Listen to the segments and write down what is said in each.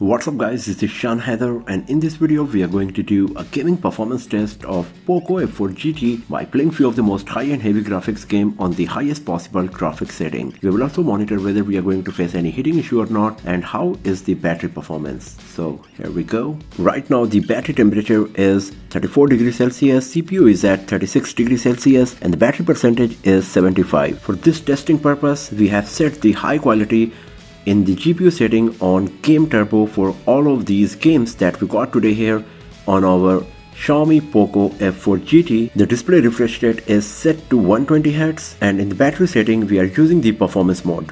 What's up guys, this is Shan Heather, and in this video we are going to do a gaming performance test of POCO F4 GT by playing few of the most high-end heavy graphics game on the highest possible graphics setting. We will also monitor whether we are going to face any heating issue or not and how is the battery performance. So here we go. Right now the battery temperature is 34 degrees Celsius, CPU is at 36 degrees Celsius and the battery percentage is 75. For this testing purpose we have set the high quality in the GPU setting on Game Turbo for all of these games that we got today here on our Xiaomi POCO F4 GT. The display refresh rate is set to 120Hz and in the battery setting we are using the performance mode.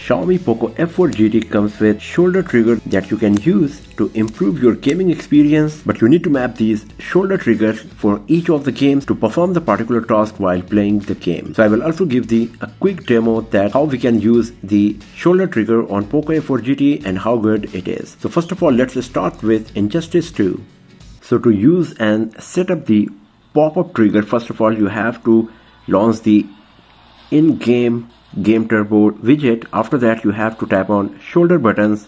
Xiaomi POCO F4 GT comes with shoulder trigger that you can use to improve your gaming experience, but you need to map these shoulder triggers for each of the games to perform the particular task while playing the game. So I will also give a quick demo that how we can use the shoulder trigger on POCO F4 GT and how good it is. So first of all, let's start with Injustice 2. So to use and set up the pop-up trigger, first of all you have to launch the in-game Game Turbo widget. After that you have to tap on shoulder buttons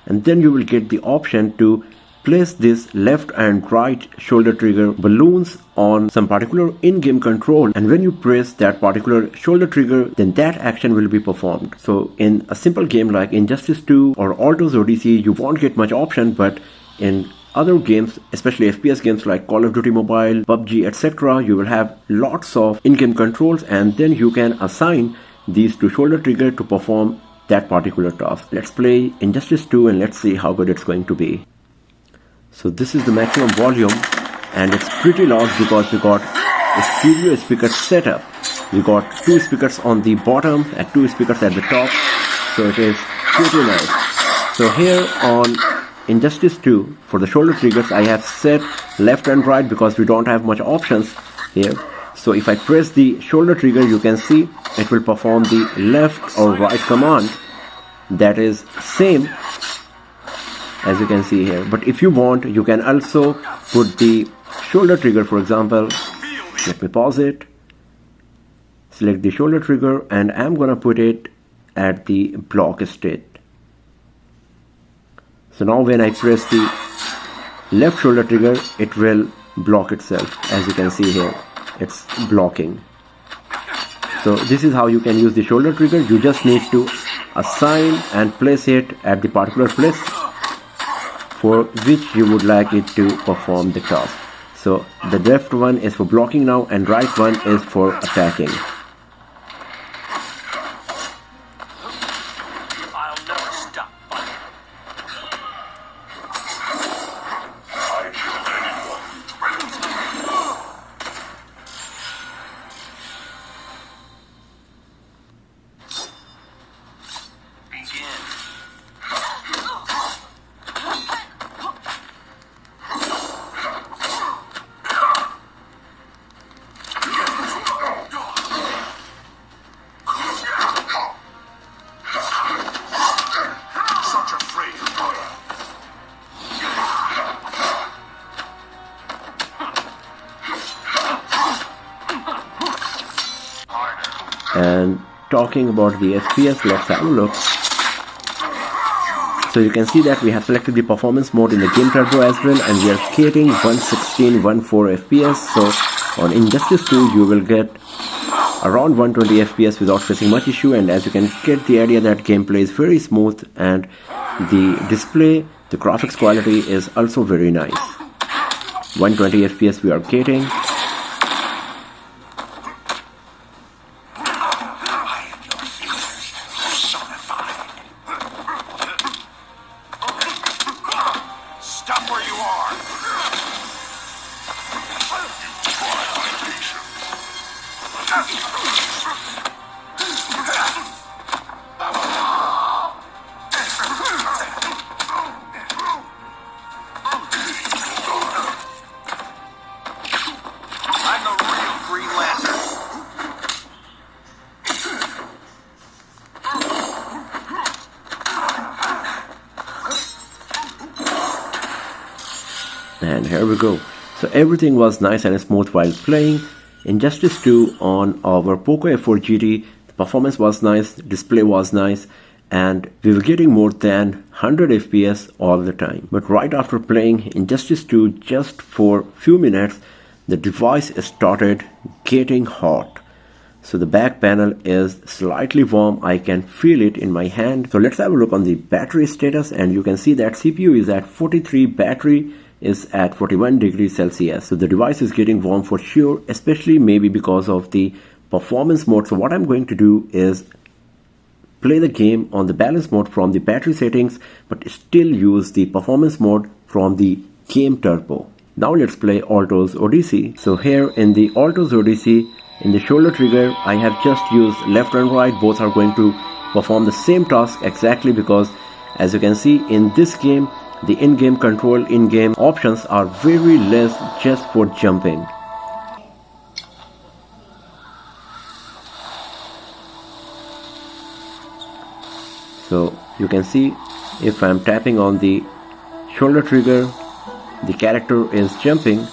and then you will get the option to place this left and right shoulder trigger balloons on some particular in-game control, and when you press that particular shoulder trigger then that action will be performed. So in a simple game like Injustice 2 or Alto's Odyssey you won't get much option, but in other games, especially FPS games like Call of Duty Mobile, PUBG, etc., you will have lots of in-game controls and then you can assign these to shoulder trigger to perform that particular task. Let's play Injustice 2 and let's see how good it's going to be. So this is the maximum volume and it's pretty loud because we got a stereo speaker setup. We got two speakers on the bottom and two speakers at the top, so it is pretty nice. So here on Injustice 2, for the shoulder triggers I have set left and right because we don't have much options here. So if I press the shoulder trigger you can see it will perform the left or right command that is same as you can see here. But if you want you can also put the shoulder trigger, for example, let me pause it, select the shoulder trigger and I'm gonna put it at the block state. So now when I press the left shoulder trigger it will block itself. As you can see here it's blocking. So this is how you can use the shoulder trigger. You just need to assign and place it at the particular place for which you would like it to perform the task. So the left one is for blocking now and right one is for attacking. And talking about the FPS, let's have a look. So you can see that we have selected the performance mode in the Game Turbo as well and we are getting 116.14 FPS. So on Injustice 2 you will get around 120 FPS without facing much issue, and as you can get the idea that gameplay is very smooth and the display, the graphics quality is also very nice. 120 FPS we are getting. And here we go. So everything was nice and smooth while playing Injustice 2 on our POCO F4 GT. The performance was nice, display was nice, and we were getting more than 100 FPS all the time. But right after playing Injustice 2 just for few minutes, the device started getting hot. So the back panel is slightly warm. I can feel it in my hand. So let's have a look on the battery status, and you can see that CPU is at 43, battery is at 41 degrees Celsius. So the device is getting warm for sure, especially maybe because of the performance mode. So what I'm going to do is play the game on the balance mode from the battery settings, but still use the performance mode from the game turbo. Now let's play Alto's Odyssey. So here in the Alto's Odyssey, in the shoulder trigger, I have just used left and right. Both are going to perform the same task exactly, because as you can see in this game, the in-game control, in-game options are very less just for jumping. So you can see if I'm tapping on the shoulder trigger, the character is jumping,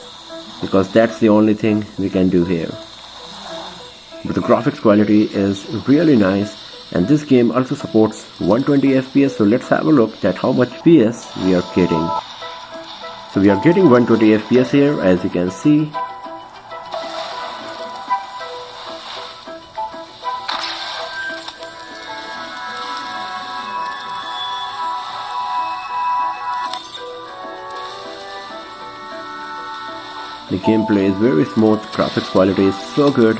because that's the only thing we can do here. But the graphics quality is really nice, and this game also supports 120 FPS. So let's have a look at how much FPS we are getting. So we are getting 120 FPS here, as you can see. The gameplay is very smooth, graphics quality is so good.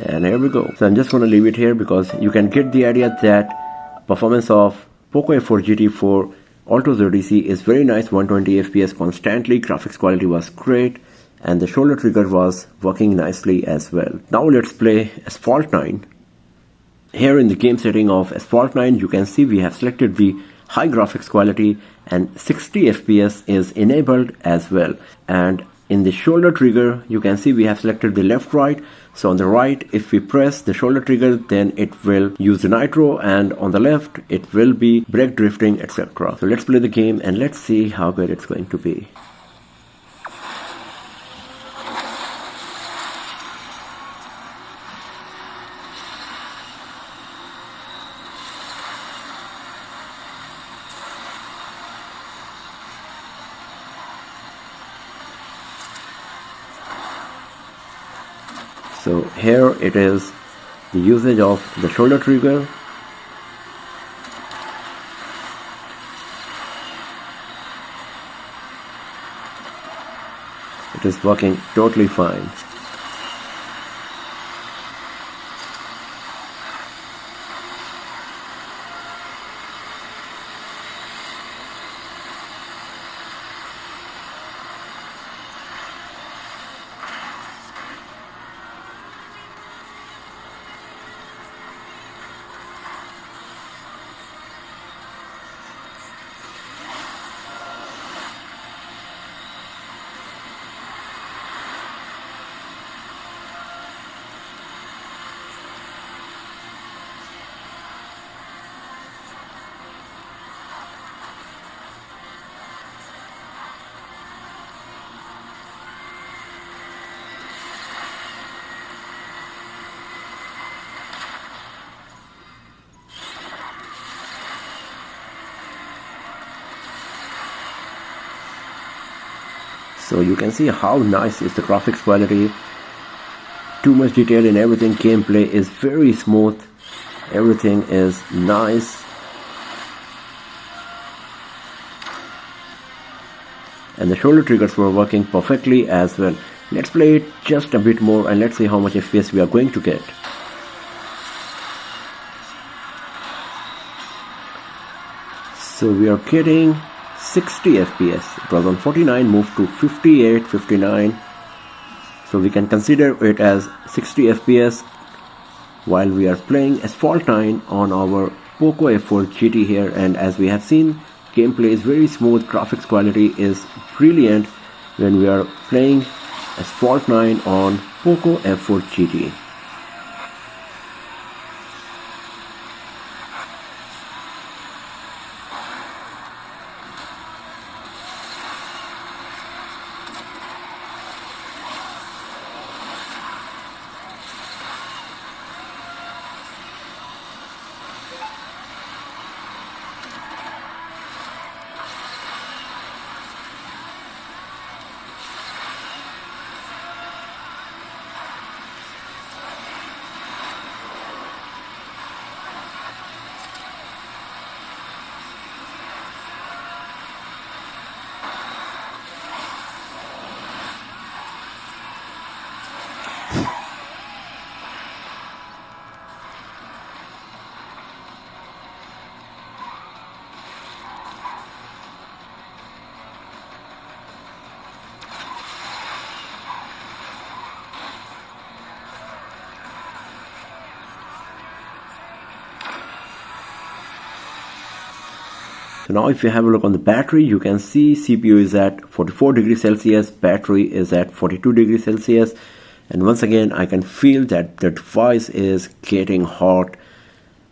And here we go. So I'm just going to leave it here, because you can get the idea that performance of POCO F4 GT for Alto's Odyssey is very nice. 120 FPS constantly, graphics quality was great, and the shoulder trigger was working nicely as well. Now let's play Asphalt 9. Here in the game setting of Asphalt 9, you can see we have selected the high graphics quality, and 60 FPS is enabled as well. And in the shoulder trigger, you can see we have selected the left right. So on the right, if we press the shoulder trigger, then it will use the nitro, and on the left it will be brake drifting, etc. So let's play the game and let's see how good it's going to be. So here it is, the usage of the shoulder trigger. It is working totally fine. So you can see how nice is the graphics quality. Too much detail in everything. Gameplay is very smooth. Everything is nice. And the shoulder triggers were working perfectly as well. Let's play it just a bit more and let's see how much FPS we are going to get. So we are getting 60 FPS. It was on 49, moved to 58, 59. So we can consider it as 60 FPS while we are playing Asphalt 9 on our POCO F4 GT here. And as we have seen, gameplay is very smooth, graphics quality is brilliant when we are playing Asphalt 9 on POCO F4 GT. So now if you have a look on the battery, you can see CPU is at 44 degrees Celsius, battery is at 42 degrees Celsius, and once again I can feel that the device is getting hot.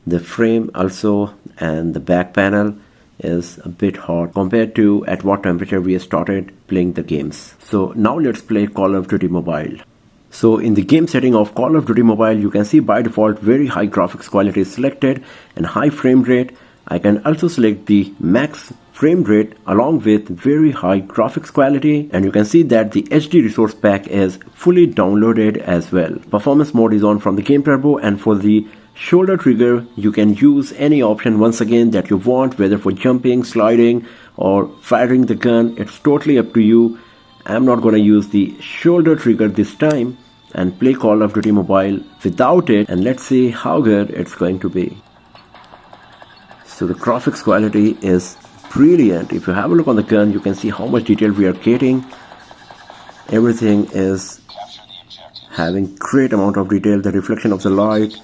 The frame also and the back panel is a bit hot compared to at what temperature we started playing the games. So now let's play Call of Duty Mobile. So in the game setting of Call of Duty Mobile, you can see by default very high graphics quality is selected and high frame rate. I can also select the max frame rate along with very high graphics quality, and you can see that the HD resource pack is fully downloaded as well. Performance mode is on from the game turbo, and for the shoulder trigger you can use any option once again that you want, whether for jumping, sliding or firing the gun. It's totally up to you. I'm not going to use the shoulder trigger this time and play Call of Duty Mobile without it, and let's see how good it's going to be. So the graphics quality is brilliant. If you have a look on the gun, you can see how much detail we are getting. Everything is having great amount of detail. The reflection of the light,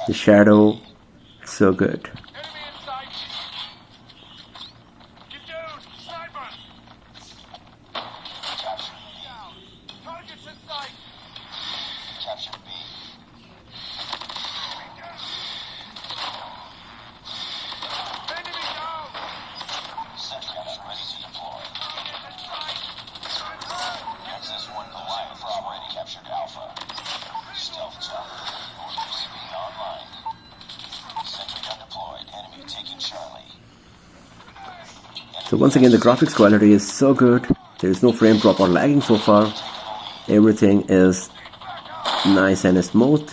the shadow, so good. So once again, the graphics quality is so good. There is no frame drop or lagging so far. Everything is nice and smooth.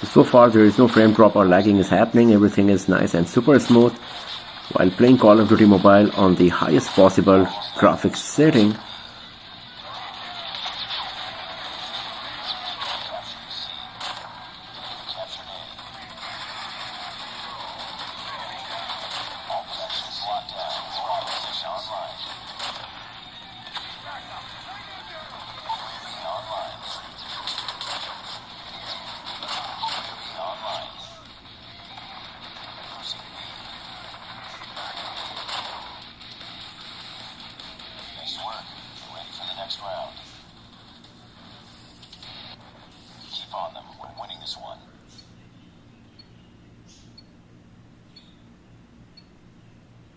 So far there is no frame drop or lagging is happening. Everything is nice and super smooth while playing Call of Duty Mobile on the highest possible graphics setting.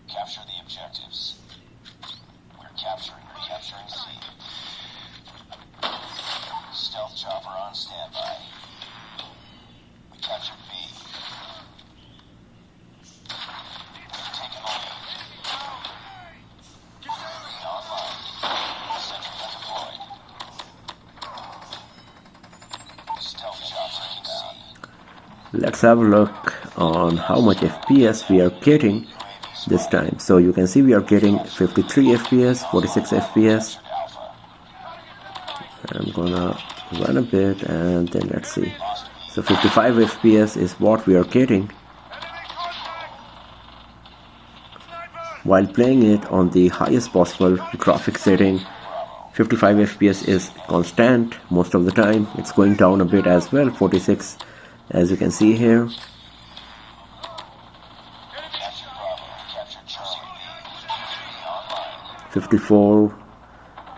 Capture the objectives. We're capturing C. Stealth chopper on standby. We captured B. We've taken the lead. UAV online. Sentry Let's have a look on how much FPS we are getting this time. So you can see we are getting 53 FPS, 46 FPS. I'm gonna run a bit and then let's see. So 55 FPS is what we are getting while playing it on the highest possible graphic setting. 55 FPS is constant most of the time. It's going down a bit as well. 46 as you can see here. 54,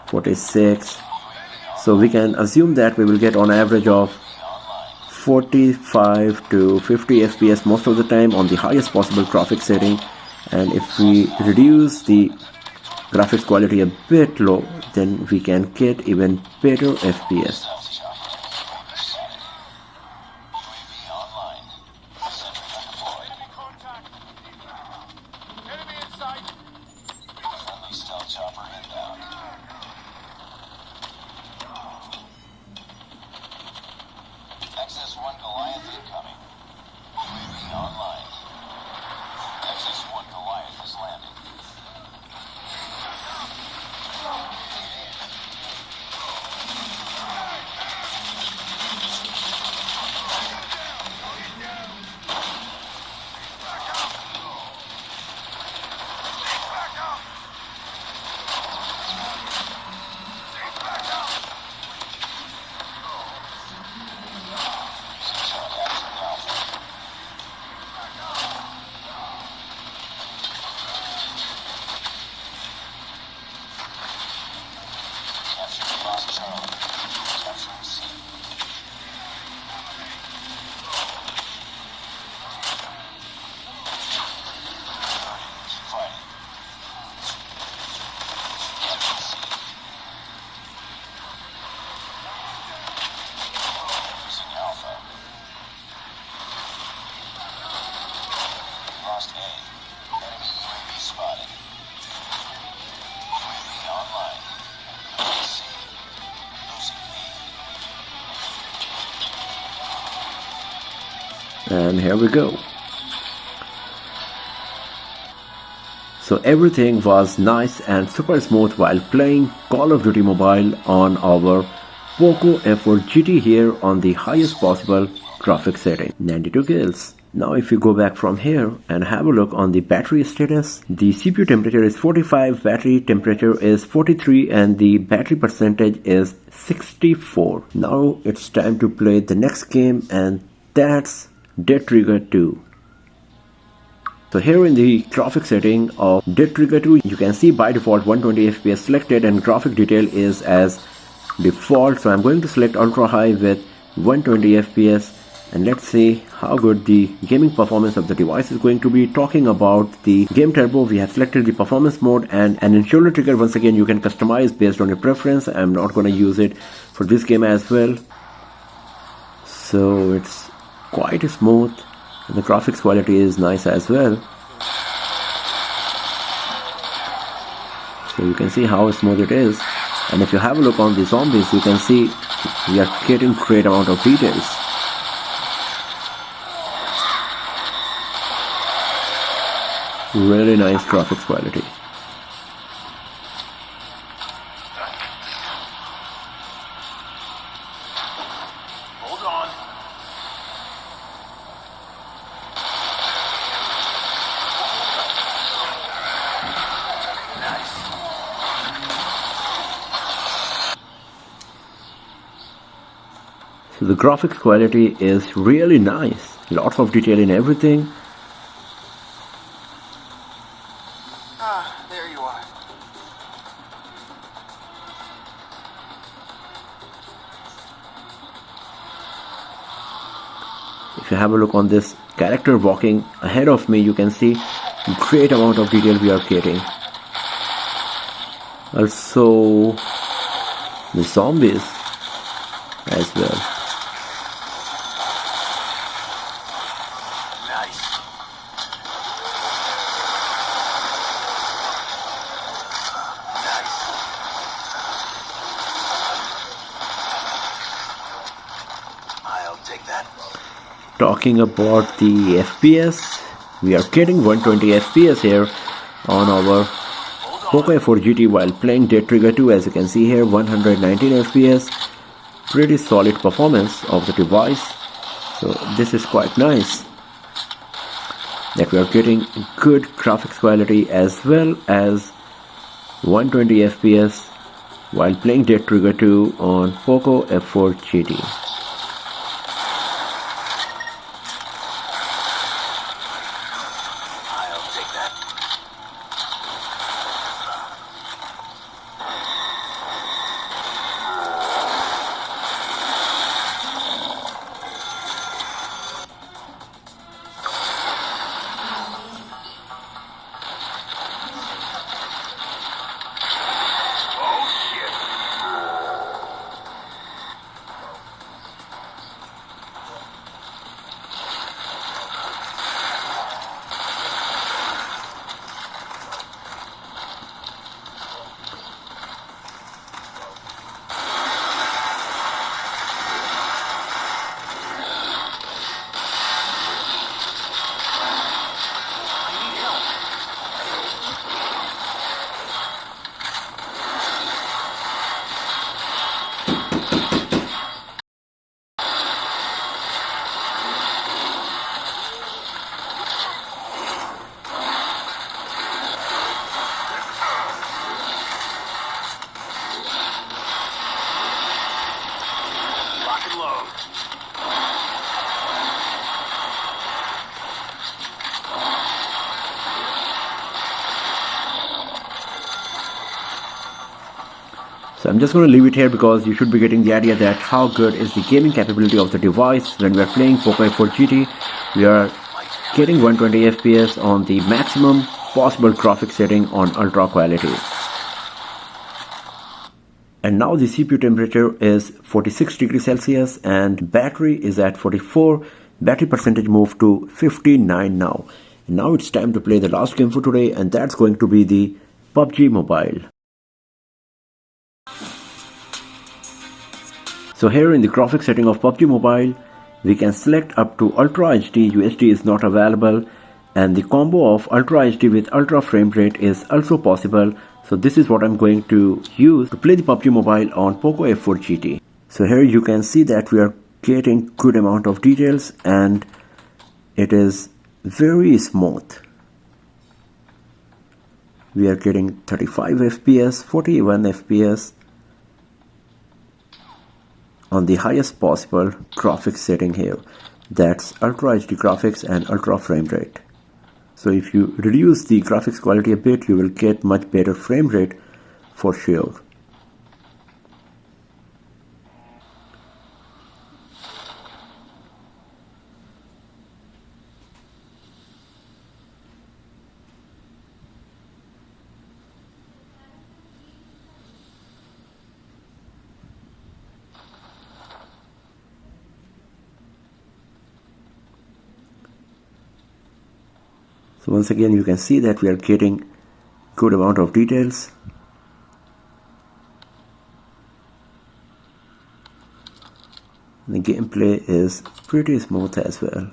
46. So we can assume that we will get on average of 45 to 50 FPS most of the time on the highest possible graphic setting. And if we reduce the graphics quality a bit low, then we can get even better FPS. And here we go. So everything was nice and super smooth while playing Call of Duty Mobile on our POCO F4 GT here on the highest possible graphic setting. 92 kills. Now if you go back from here and have a look on the battery status, the CPU temperature is 45, battery temperature is 43 and the battery percentage is 64. Now it's time to play the next game, and that's Dead Trigger 2. So here in the graphic setting of Dead Trigger 2, you can see by default 120 FPS selected and graphic detail is as default. So I'm going to select ultra high with 120 FPS and let's see how good the gaming performance of the device is going to be. Talking about the game turbo, we have selected the performance mode, and an shoulder trigger once again you can customize based on your preference. I'm not going to use it for this game as well. So it's quite smooth and the graphics quality is nice as well. So you can see how smooth it is, and if you have a look on the zombies, you can see we are getting great amount of details. Really nice graphics quality. So the graphics quality is really nice, lots of detail in everything. There you are. If you have a look on this character walking ahead of me, you can see great amount of detail we are getting. Also the zombies as well. I'll take that. talking about the FPS, we are getting 120 FPS here on our POCO F4 GT while playing Dead Trigger 2. As you can see here, 119 FPS, pretty solid performance of the device. So this is quite nice that we are getting good graphics quality as well as 120 FPS while playing Dead Trigger 2 on POCO F4 GT. So I'm just going to leave it here because you should be getting the idea that how good is the gaming capability of the device. When we are playing POCO F4 GT, we are getting 120 FPS on the maximum possible graphics setting on ultra quality. And now the CPU temperature is 46 degrees Celsius and battery is at 44. Battery percentage moved to 59 now. And now it's time to play the last game for today, and that's going to be the PUBG Mobile. So here in the graphics setting of PUBG Mobile, we can select up to Ultra HD. UHD is not available, and the combo of Ultra HD with Ultra frame rate is also possible. So this is what I'm going to use to play the PUBG Mobile on POCO F4 GT. So here you can see that we are getting good amount of details and it is very smooth. We are getting 35 FPS, 41 FPS on the highest possible graphics setting here. That's Ultra HD graphics and Ultra frame rate. So if you reduce the graphics quality a bit, you will get much better frame rate for sure. So once again you can see that we are getting good amount of details. The gameplay is pretty smooth as well.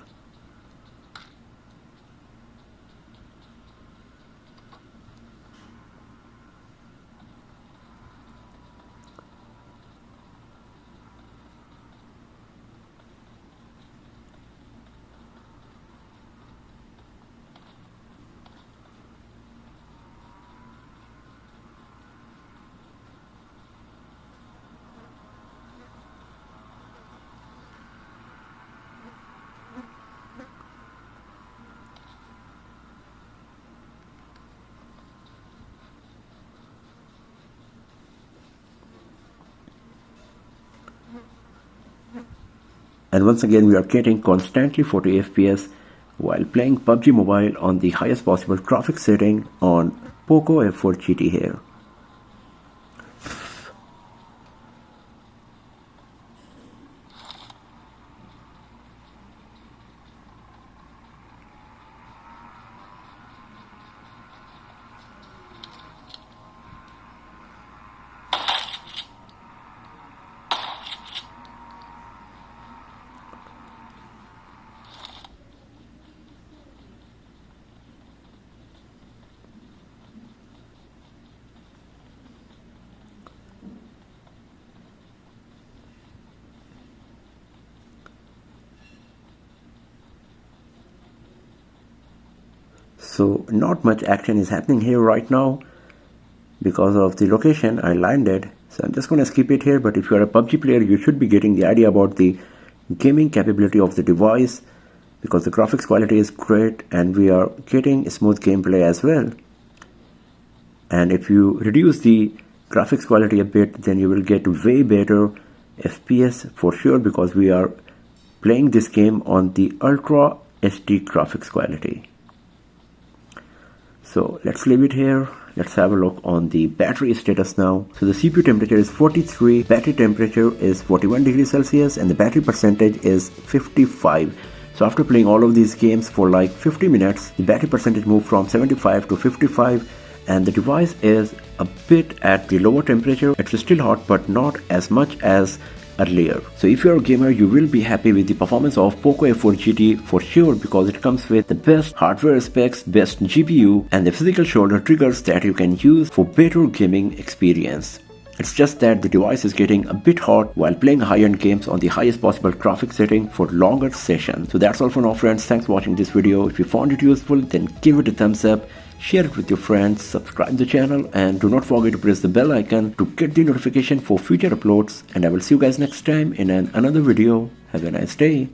And once again we are getting constantly 40 FPS while playing PUBG Mobile on the highest possible graphics setting on POCO F4 GT here. So not much action is happening here right now because of the location I landed. So I'm just going to skip it here, but if you are a PUBG player, you should be getting the idea about the gaming capability of the device, because the graphics quality is great and we are getting smooth gameplay as well. And if you reduce the graphics quality a bit, then you will get way better FPS for sure, because we are playing this game on the Ultra HD graphics quality. So let's leave it here. Let's have a look on the battery status now. So the CPU temperature is 43, battery temperature is 41 degrees Celsius, and the battery percentage is 55. So after playing all of these games for like 50 minutes, the battery percentage moved from 75 to 55, and the device is a bit at the lower temperature. It's still hot, but not as much as earlier. So if you're a gamer, you will be happy with the performance of POCO F4 GT for sure, because it comes with the best hardware specs, best GPU, and the physical shoulder triggers that you can use for better gaming experience. It's just that the device is getting a bit hot while playing high-end games on the highest possible graphics setting for longer sessions. So that's all for now, friends. Thanks for watching this video. If you found it useful, then give it a thumbs up, share it with your friends, subscribe to the channel, and do not forget to press the bell icon to get the notification for future uploads. And I will see you guys next time in another video. Have a nice day.